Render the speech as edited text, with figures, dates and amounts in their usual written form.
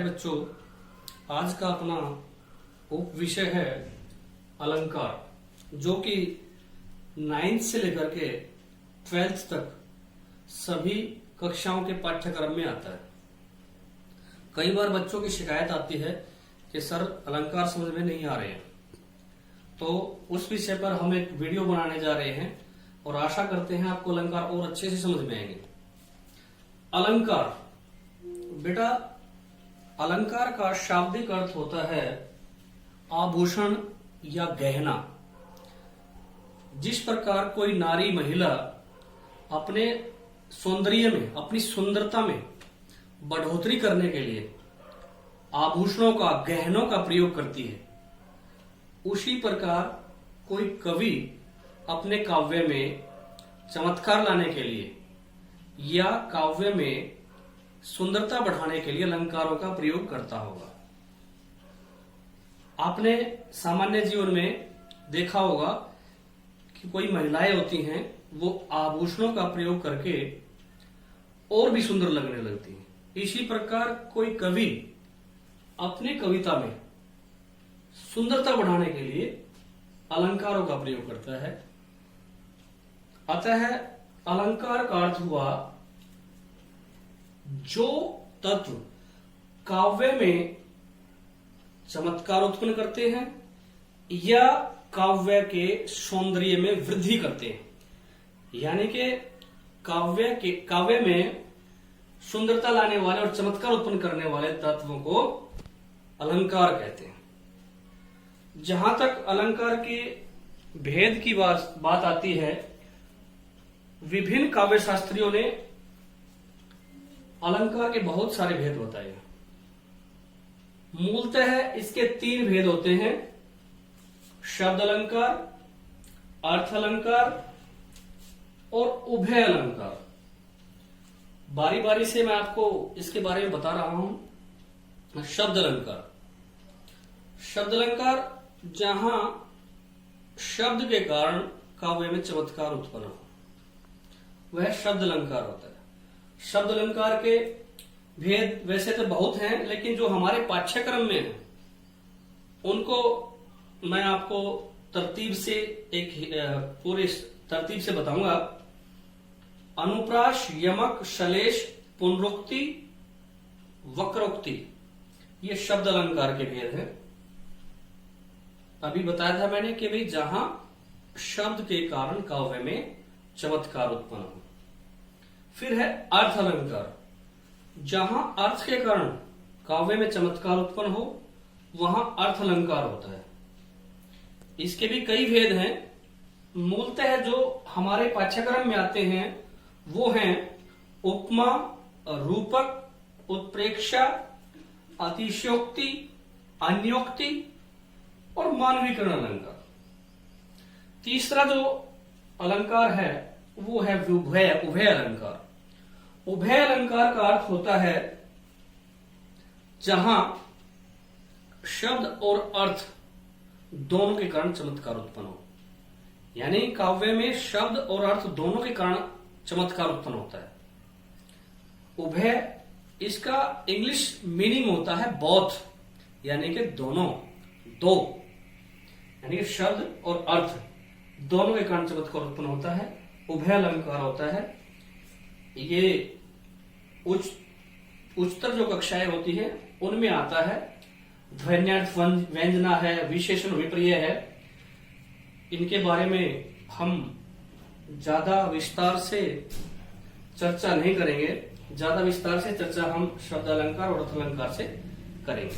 बच्चों, आज का अपना उप विषय है अलंकार, जो कि 9th से लेकर के 12th तक सभी कक्षाओं के पाठ्यक्रम में आता है। कई बार बच्चों की शिकायत आती है कि सर अलंकार समझ में नहीं आ रहे हैं, तो उस विषय पर हम एक वीडियो बनाने जा रहे हैं और आशा करते हैं आपको अलंकार और अच्छे से समझ में आएंगे। अलंकार बेटा, अलंकार का शाब्दिक अर्थ होता है आभूषण या गहना। जिस प्रकार कोई नारी महिला अपने सौंदर्य में, अपनी सुंदरता में बढ़ोतरी करने के लिए आभूषणों का, गहनों का प्रयोग करती है, उसी प्रकार कोई कवि अपने काव्य में चमत्कार लाने के लिए या काव्य में सुंदरता बढ़ाने के लिए अलंकारों का प्रयोग करता होगा। आपने सामान्य जीवन में देखा होगा कि कोई महिलाएं होती हैं, वो आभूषणों का प्रयोग करके और भी सुंदर लगने लगती हैं। इसी प्रकार कोई कवि अपने कविता में सुंदरता बढ़ाने के लिए अलंकारों का प्रयोग करता है। अतः अलंकार का अर्थ हुआ जो तत्व काव्य में चमत्कार उत्पन्न करते हैं या काव्य के सौंदर्य में वृद्धि करते हैं, यानी कि काव्य में सुंदरता लाने वाले और चमत्कार उत्पन्न करने वाले तत्वों को अलंकार कहते हैं। जहां तक अलंकार के भेद की बात आती है, विभिन्न काव्य शास्त्रियों ने अलंकार के बहुत सारे भेद बताए हैं। मूलतः इसके 3 भेद होते हैं: शब्द अलंकार, अर्थ अलंकार और उभय अलंकार। बारी बारी से मैं आपको इसके बारे में बता रहा हूं। शब्द अलंकार, शब्द अलंकार जहां शब्द के कारण काव्य में चमत्कार उत्पन्न हो, वह शब्द अलंकार होता है। शब्द अलंकार के भेद वैसे तो बहुत हैं, लेकिन जो हमारे पाठ्यक्रम में है उनको मैं आपको तरतीब से पूरे तरतीब से बताऊंगा। अनुप्रास, यमक, श्लेष, पुनरुक्ति, वक्रोक्ति, ये शब्द अलंकार के भेद हैं। अभी बताया था मैंने कि भाई जहां शब्द के कारण काव्य में चमत्कार उत्पन्न हो। फिर है अर्थ अलंकार, जहां अर्थ के कारण काव्य में चमत्कार उत्पन्न हो, वहां अर्थ अलंकार होता है। इसके भी कई भेद हैं। मूलतः जो हमारे पाठ्यक्रम में आते हैं वो हैं उपमा, रूपक, उत्प्रेक्षा, अतिशयोक्ति, अन्योक्ति और मानवीकरण अलंकार। तीसरा जो अलंकार है वो है उभय अलंकार। उभय अलंकार का अर्थ होता है जहां शब्द और अर्थ दोनों के कारण चमत्कार उत्पन्न हो, यानी काव्य में शब्द और अर्थ दोनों के कारण चमत्कार उत्पन्न होता है। उभय, इसका इंग्लिश मीनिंग होता है बोथ, यानी कि दोनों, दो, यानी कि शब्द और अर्थ दोनों के कारण चमत्कार उत्पन्न होता है, उभय अलंकार होता है। ये उच्चतर जो कक्षाएं होती है उनमें आता है। ध्वन्यार्थ व्यंजना है, विशेषण विपर्यय है। इनके बारे में हम ज्यादा विस्तार से चर्चा नहीं करेंगे। ज्यादा विस्तार से चर्चा हम शब्द अलंकार और अर्थ अलंकार से करेंगे।